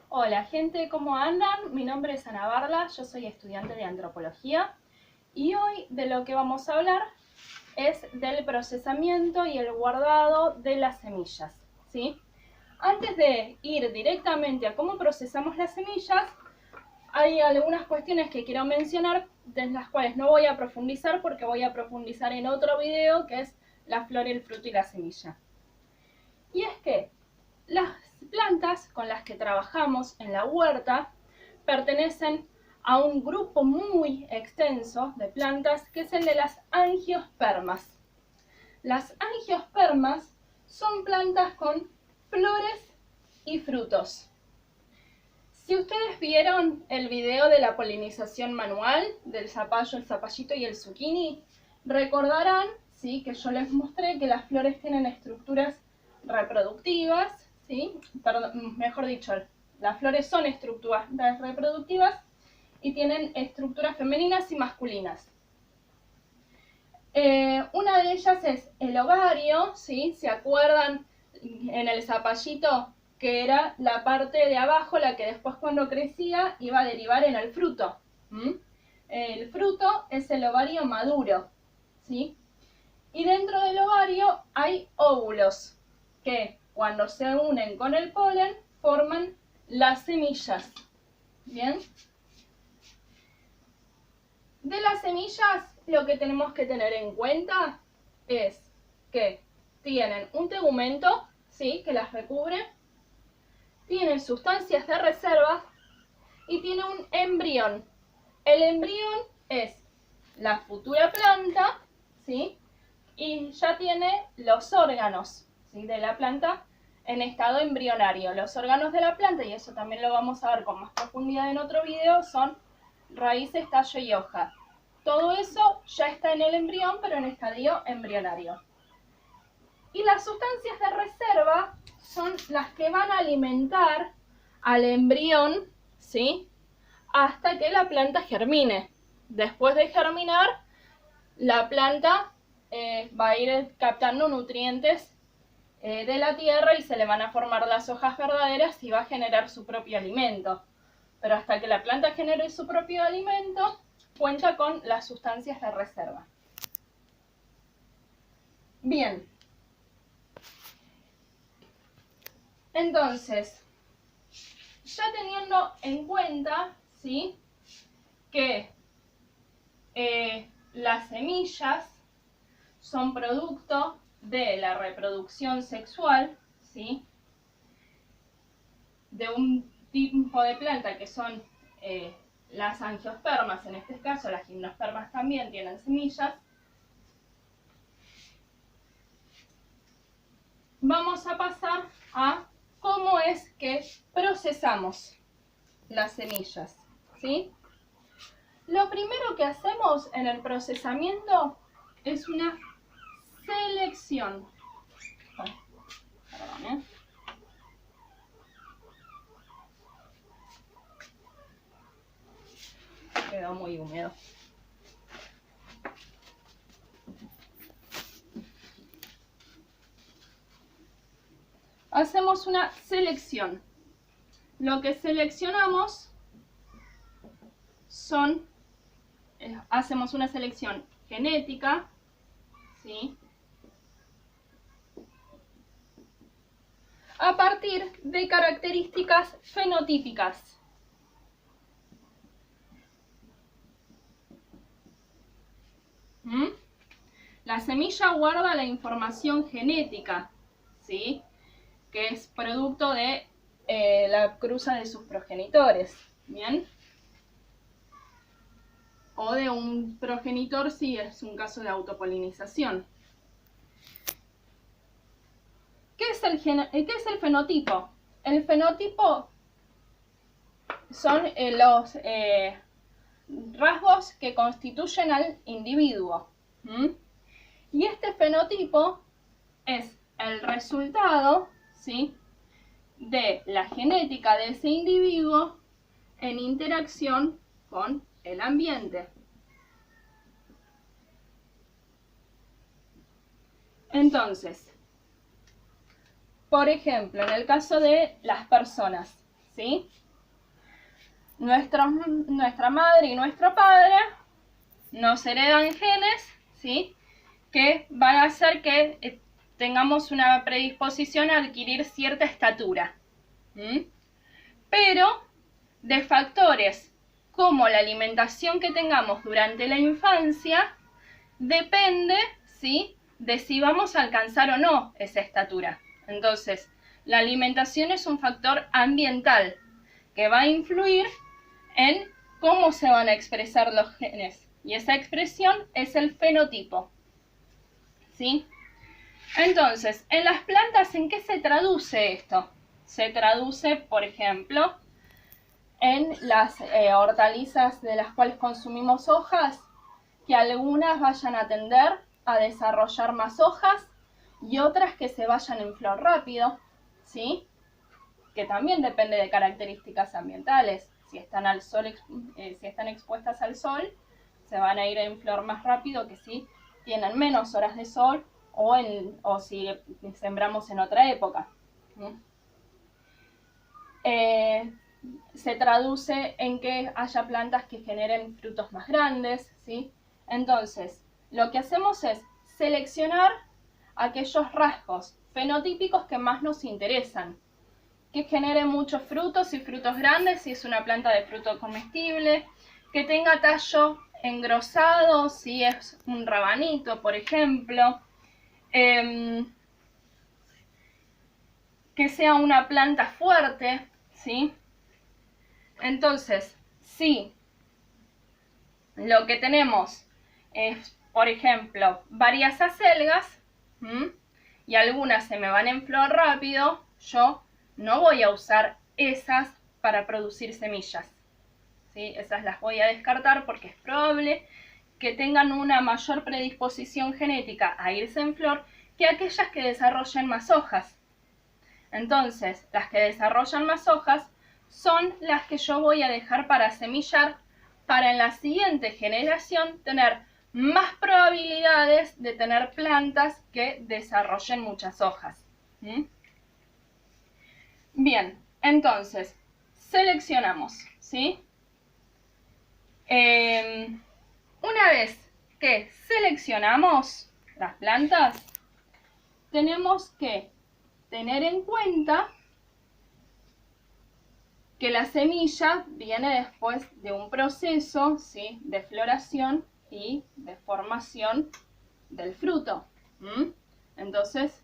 Hola gente, ¿cómo andan? Mi nombre es Ana Barla, yo soy estudiante de antropología y hoy de lo que vamos a hablar es del procesamiento y el guardado de las semillas, ¿sí? Antes de ir directamente a cómo procesamos las semillas, hay algunas cuestiones que quiero mencionar, de las cuales no voy a profundizar porque voy a profundizar en otro video que es la flor, el fruto y la semilla. Y es que las plantas con las que trabajamos en la huerta pertenecen a un grupo muy extenso de plantas que es el de las angiospermas. Las angiospermas son plantas con flores y frutos. Si ustedes vieron el video de la polinización manual del zapallo, el zapallito y el zucchini, recordarán, ¿sí?, que yo les mostré que las flores tienen estructuras reproductivas, ¿sí? Perdón, mejor dicho, las flores son estructuras reproductivas y tienen estructuras femeninas y masculinas. Una de ellas es el ovario, ¿sí? ¿Se acuerdan en el zapallito que era la parte de abajo la que después cuando crecía iba a derivar en el fruto? El fruto es el ovario maduro, ¿sí? Y dentro del ovario hay óvulos que cuando se unen con el polen forman las semillas. ¿Bien? De las semillas lo que tenemos que tener en cuenta es que tienen un tegumento, ¿sí?, que las recubre, tienen sustancias de reserva y tiene un embrión. El embrión es la futura planta, ¿sí?, y ya tiene los órganos, ¿sí?, de la planta en estado embrionario. Los órganos de la planta, y eso también lo vamos a ver con más profundidad en otro video, son raíces, tallo y hoja. Todo eso ya está en el embrión, pero en estadio embrionario. Y las sustancias de reserva son las que van a alimentar al embrión, ¿sí?, hasta que la planta germine. Después de germinar, la planta va a ir captando nutrientes de la tierra y se le van a formar las hojas verdaderas y va a generar su propio alimento. Pero hasta que la planta genere su propio alimento, cuenta con las sustancias de reserva. Bien. Entonces, ya teniendo en cuenta, ¿sí?, que las semillas son producto de la reproducción sexual, ¿sí?, de un tipo de planta que son las angiospermas, en este caso las gimnospermas también tienen semillas. Vamos a pasar a cómo es que procesamos las semillas, ¿sí? Lo primero que hacemos en el procesamiento es una selección. Perdón, quedó muy húmedo. Hacemos una selección. Lo que seleccionamos son, hacemos una selección genética, ¿sí?, a partir de características fenotípicas. La semilla guarda la información genética, ¿sí?, que es producto de la cruza de sus progenitores, ¿bien? O de un progenitor si es un caso de autopolinización. ¿Qué es el fenotipo? El fenotipo son los rasgos que constituyen al individuo. Y este fenotipo es el resultado, ¿sí?, de la genética de ese individuo en interacción con el ambiente. Entonces, por ejemplo, en el caso de las personas, ¿sí? Nuestra madre y nuestro padre nos heredan genes, ¿sí? Que van a hacer que tengamos una predisposición a adquirir cierta estatura. Pero de factores como la alimentación que tengamos durante la infancia, depende, ¿sí?, de si vamos a alcanzar o no esa estatura. Entonces, la alimentación es un factor ambiental que va a influir en cómo se van a expresar los genes. Y esa expresión es el fenotipo, ¿sí? Entonces, en las plantas, ¿en qué se traduce esto? Se traduce, por ejemplo, en las hortalizas de las cuales consumimos hojas, que algunas vayan a tender a desarrollar más hojas y otras que se vayan en flor rápido, ¿sí? Que también depende de características ambientales. Si están al sol, si están expuestas al sol, se van a ir en flor más rápido que si tienen menos horas de sol o si sembramos en otra época. Se traduce en que haya plantas que generen frutos más grandes, ¿sí? Entonces, lo que hacemos es seleccionar aquellos rasgos fenotípicos que más nos interesan, que genere muchos frutos y frutos grandes si es una planta de fruto comestible, que tenga tallo engrosado si es un rabanito, por ejemplo, que sea una planta fuerte, ¿sí? Entonces, si lo que tenemos es, por ejemplo, varias acelgas, y algunas se me van en flor rápido, yo no voy a usar esas para producir semillas, ¿sí? Esas las voy a descartar porque es probable que tengan una mayor predisposición genética a irse en flor que aquellas que desarrollen más hojas. Entonces, las que desarrollan más hojas son las que yo voy a dejar para semillar, para en la siguiente generación tener más probabilidades de tener plantas que desarrollen muchas hojas. Bien, entonces, seleccionamos, ¿sí? Una vez que seleccionamos las plantas, tenemos que tener en cuenta que la semilla viene después de un proceso, ¿sí?, de floración y de formación del fruto. Entonces,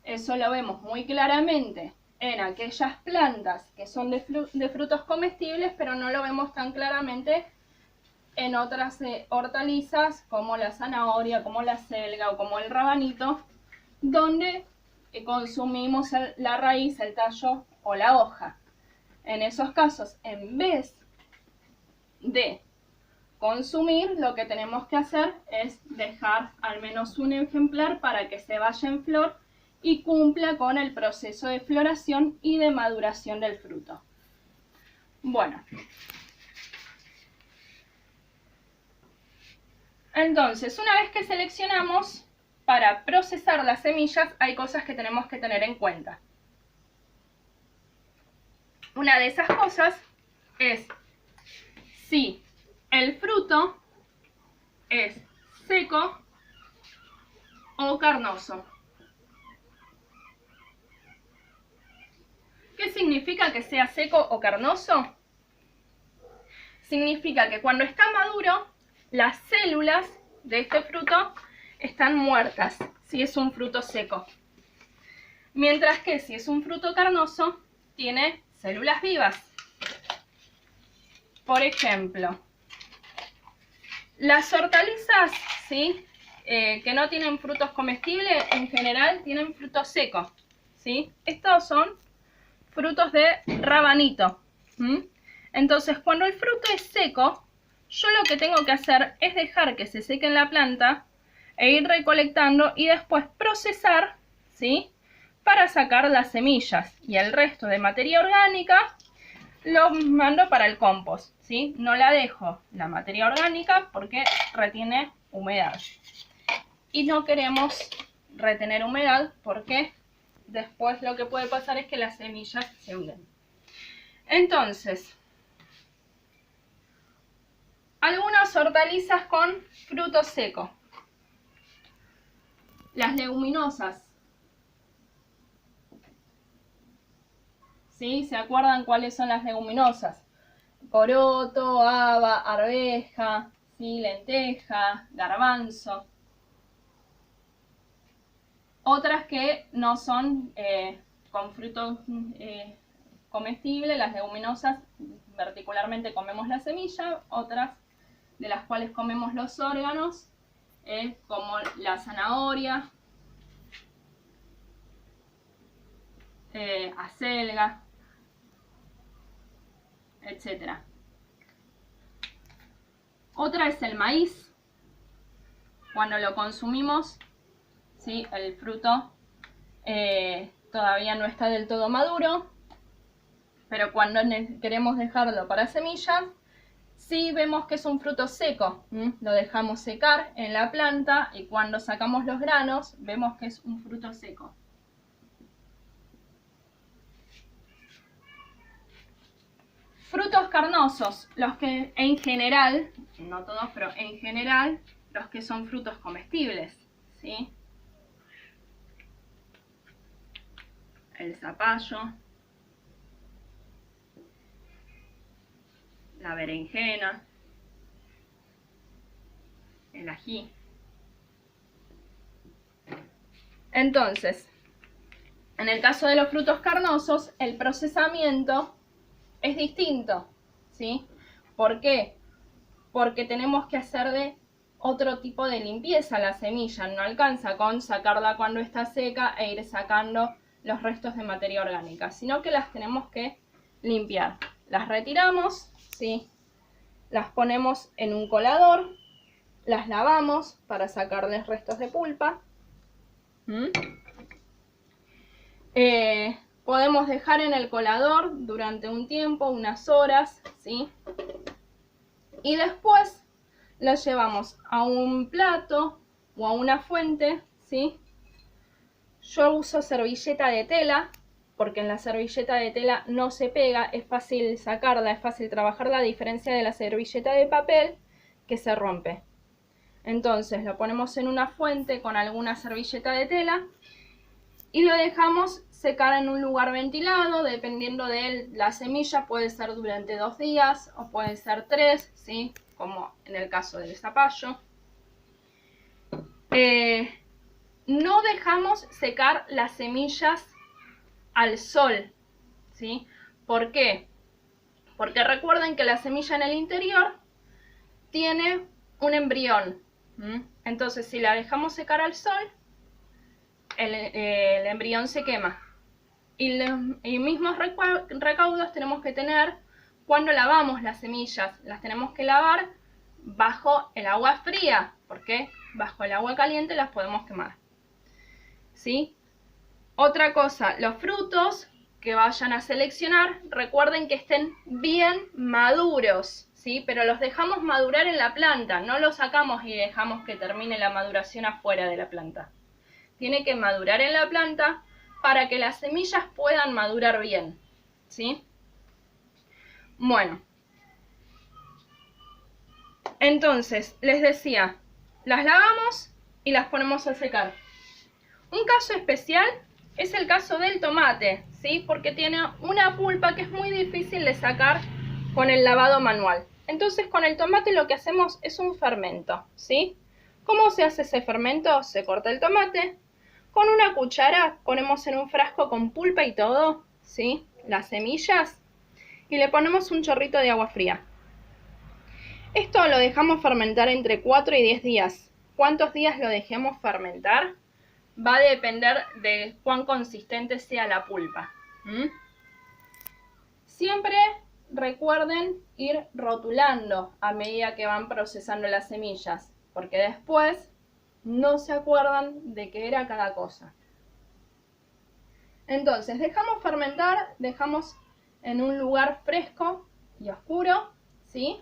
eso lo vemos muy claramente en aquellas plantas que son de frutos comestibles, pero no lo vemos tan claramente en otras hortalizas como la zanahoria, como la selga o como el rabanito, donde consumimos la raíz, el tallo o la hoja. En esos casos, en vez de consumir, lo que tenemos que hacer es dejar al menos un ejemplar para que se vaya en flor y cumpla con el proceso de floración y de maduración del fruto. Bueno, entonces, una vez que seleccionamos, para procesar las semillas hay cosas que tenemos que tener en cuenta. Una de esas cosas es si el fruto es seco o carnoso. ¿Qué significa que sea seco o carnoso? Significa que cuando está maduro, las células de este fruto están muertas, si es un fruto seco. Mientras que si es un fruto carnoso, tiene células vivas. Por ejemplo, las hortalizas, ¿sí?, que no tienen frutos comestibles, en general tienen frutos secos, ¿sí? Estos son frutos de rabanito. Entonces, cuando el fruto es seco, yo lo que tengo que hacer es dejar que se seque en la planta e ir recolectando y después procesar, ¿sí?, para sacar las semillas y el resto de materia orgánica lo mando para el compost, ¿sí? No la dejo la materia orgánica porque retiene humedad. Y no queremos retener humedad porque después lo que puede pasar es que las semillas se hunden. Entonces, algunas hortalizas con fruto seco. Las leguminosas. ¿Sí? ¿Se acuerdan cuáles son las leguminosas? Poroto, haba, arveja, ¿sí? Lenteja, garbanzo. Otras que no son con frutos comestibles, las leguminosas particularmente comemos la semilla, otras de las cuales comemos los órganos, como la zanahoria, acelga, etc. Otra es el maíz. Cuando lo consumimos, ¿sí? El fruto todavía no está del todo maduro, pero cuando queremos dejarlo para semillas, sí vemos que es un fruto seco. Lo dejamos secar en la planta y cuando sacamos los granos vemos que es un fruto seco. Frutos carnosos, los que en general, no todos, pero en general, los que son frutos comestibles, ¿sí? El zapallo, la berenjena, el ají. Entonces, en el caso de los frutos carnosos, el procesamiento es distinto, ¿sí? ¿Por qué? Porque tenemos que hacer de otro tipo de limpieza la semilla. No alcanza con sacarla cuando está seca e ir sacando los restos de materia orgánica, sino que las tenemos que limpiar. Las retiramos, ¿sí? Las ponemos en un colador, las lavamos para sacarles restos de pulpa. Podemos dejar en el colador durante un tiempo, unas horas, ¿sí? Y después las llevamos a un plato o a una fuente, ¿sí? Yo uso servilleta de tela, porque en la servilleta de tela no se pega, es fácil sacarla, es fácil trabajarla, a diferencia de la servilleta de papel que se rompe. Entonces lo ponemos en una fuente con alguna servilleta de tela y lo dejamos secar en un lugar ventilado. Dependiendo de la semilla, puede ser durante 2 días o puede ser 3, ¿sí? Como en el caso del zapallo. No dejamos secar las semillas al sol, ¿sí? ¿Por qué? Porque recuerden que la semilla en el interior tiene un embrión. Entonces, si la dejamos secar al sol, el embrión se quema. Y los mismos recaudos tenemos que tener cuando lavamos las semillas. Las tenemos que lavar bajo el agua fría, porque bajo el agua caliente las podemos quemar, ¿sí? Otra cosa, los frutos que vayan a seleccionar, recuerden que estén bien maduros, ¿sí? Pero los dejamos madurar en la planta, no los sacamos y dejamos que termine la maduración afuera de la planta. Tiene que madurar en la planta para que las semillas puedan madurar bien, ¿sí? Bueno, entonces les decía, las lavamos y las ponemos a secar. Un caso especial es el caso del tomate, ¿sí? Porque tiene una pulpa que es muy difícil de sacar con el lavado manual. Entonces con el tomate lo que hacemos es un fermento, ¿sí? ¿Cómo se hace ese fermento? Se corta el tomate, con una cuchara ponemos en un frasco con pulpa y todo, ¿sí? Las semillas, y le ponemos un chorrito de agua fría. Esto lo dejamos fermentar entre 4 y 10 días. ¿Cuántos días lo dejemos fermentar? Va a depender de cuán consistente sea la pulpa. Siempre recuerden ir rotulando a medida que van procesando las semillas, porque después no se acuerdan de qué era cada cosa. Entonces dejamos fermentar, dejamos en un lugar fresco y oscuro, ¿sí?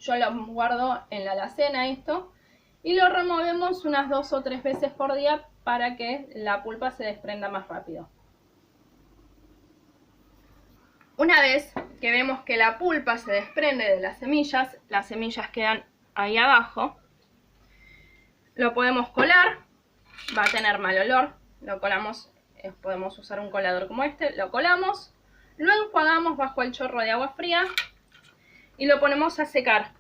Yo lo guardo en la alacena esto. Y lo removemos unas 2 o 3 veces por día para que la pulpa se desprenda más rápido. Una vez que vemos que la pulpa se desprende de las semillas quedan ahí abajo, lo podemos colar, va a tener mal olor, lo colamos, podemos usar un colador como este, lo colamos, lo enjuagamos bajo el chorro de agua fría y lo ponemos a secar.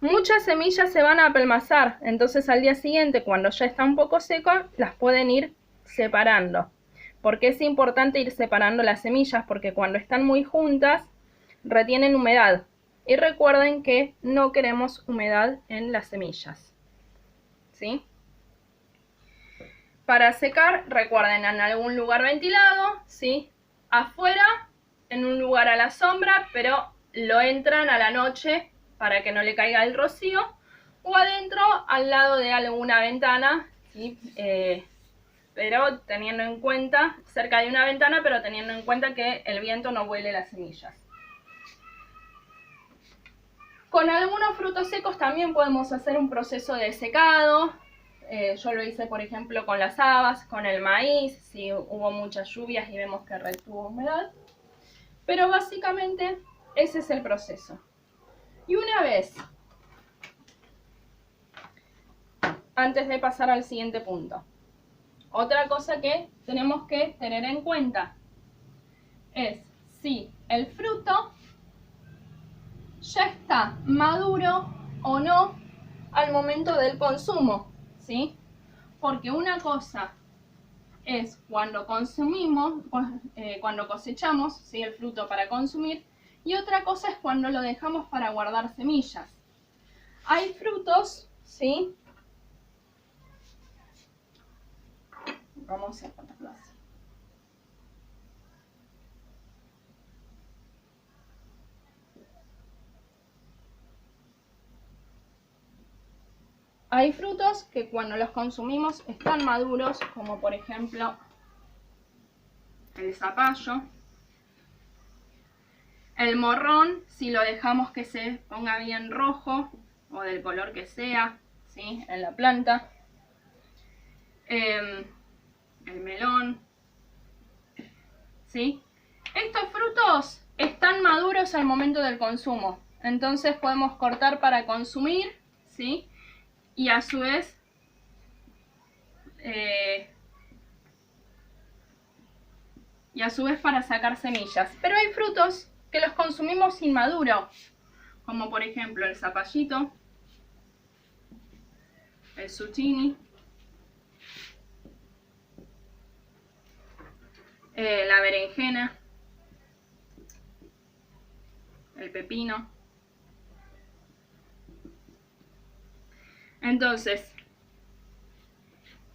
Muchas semillas se van a apelmazar, entonces al día siguiente, cuando ya está un poco seco, las pueden ir separando. ¿Por qué es importante ir separando las semillas? Porque cuando están muy juntas, retienen humedad. Y recuerden que no queremos humedad en las semillas, ¿sí? Para secar, recuerden, en algún lugar ventilado, ¿sí? Afuera, en un lugar a la sombra, pero lo entran a la noche para que no le caiga el rocío, o adentro al lado de alguna ventana, ¿sí? Pero teniendo en cuenta, cerca de una ventana, pero teniendo en cuenta que el viento no vuele las semillas. Con algunos frutos secos también podemos hacer un proceso de secado. Yo lo hice, por ejemplo, con las habas, con el maíz, si hubo muchas lluvias y vemos que retuvo humedad. Pero básicamente ese es el proceso. Y una vez, antes de pasar al siguiente punto, otra cosa que tenemos que tener en cuenta es si el fruto ya está maduro o no al momento del consumo, ¿sí? Porque una cosa es cuando consumimos, cuando cosechamos, ¿sí?, el fruto para consumir, y otra cosa es cuando lo dejamos para guardar semillas. Hay frutos, ¿sí? Vamos a ponerlo así. Hay frutos que cuando los consumimos están maduros, como por ejemplo el zapallo. El morrón, si lo dejamos que se ponga bien rojo o del color que sea, ¿sí?, en la planta. El melón, ¿sí? Estos frutos están maduros al momento del consumo, entonces podemos cortar para consumir, ¿sí? Y a su vez para sacar semillas. Pero hay frutos que los consumimos inmaduro, como por ejemplo el zapallito, el zucchini, la berenjena, el pepino. Entonces,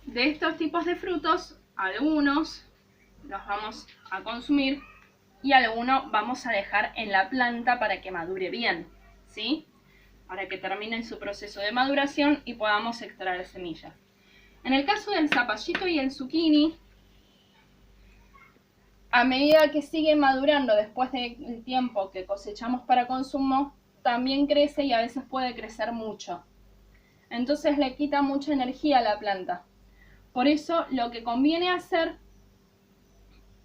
de estos tipos de frutos, algunos los vamos a consumir y algunos vamos a dejar en la planta para que madure bien, ¿sí? Para que termine su proceso de maduración y podamos extraer semillas. En el caso del zapallito y el zucchini, a medida que sigue madurando después del tiempo que cosechamos para consumo, también crece y a veces puede crecer mucho. Entonces le quita mucha energía a la planta. Por eso lo que conviene hacer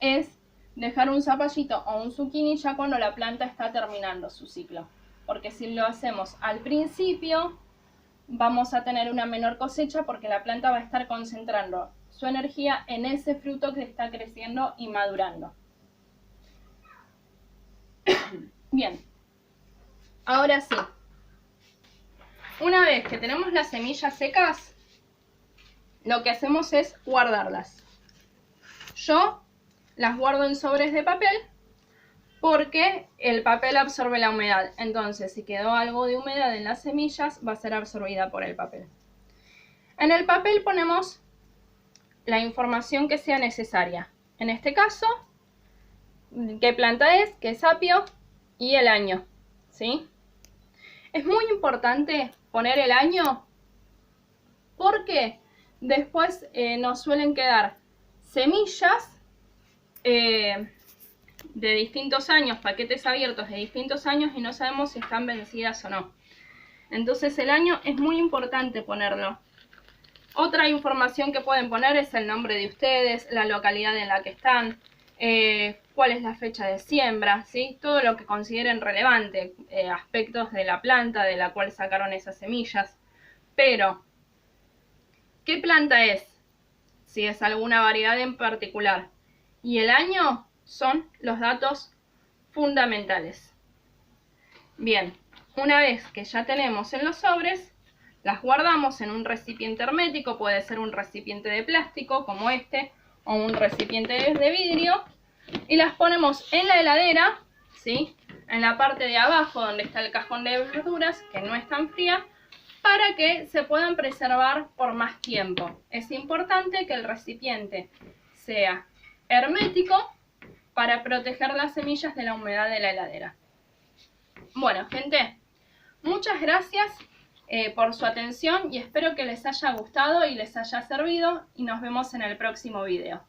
es dejar un zapallito o un zucchini ya cuando la planta está terminando su ciclo. Porque si lo hacemos al principio, vamos a tener una menor cosecha porque la planta va a estar concentrando su energía en ese fruto que está creciendo y madurando. Bien, ahora sí. Una vez que tenemos las semillas secas, lo que hacemos es guardarlas. Yo las guardo en sobres de papel porque el papel absorbe la humedad. Entonces, si quedó algo de humedad en las semillas, va a ser absorbida por el papel. En el papel ponemos la información que sea necesaria. En este caso, qué planta es, qué sapio y el año, ¿sí? Es muy importante poner el año porque después nos suelen quedar semillas de distintos años, paquetes abiertos de distintos años y no sabemos si están vencidas o no. Entonces el año es muy importante ponerlo. Otra información que pueden poner es el nombre de ustedes, la localidad en la que están, cuál es la fecha de siembra, ¿sí? Todo lo que consideren relevante, aspectos de la planta de la cual sacaron esas semillas. Pero, ¿qué planta es? Si es alguna variedad en particular. Y el año son los datos fundamentales. Bien, una vez que ya tenemos en los sobres, las guardamos en un recipiente hermético, puede ser un recipiente de plástico como este, o un recipiente de vidrio, y las ponemos en la heladera, ¿sí? En la parte de abajo donde está el cajón de verduras, que no es tan fría, para que se puedan preservar por más tiempo. Es importante que el recipiente sea hermético para proteger las semillas de la humedad de la heladera. Bueno, gente, muchas gracias por su atención y espero que les haya gustado y les haya servido, y nos vemos en el próximo video.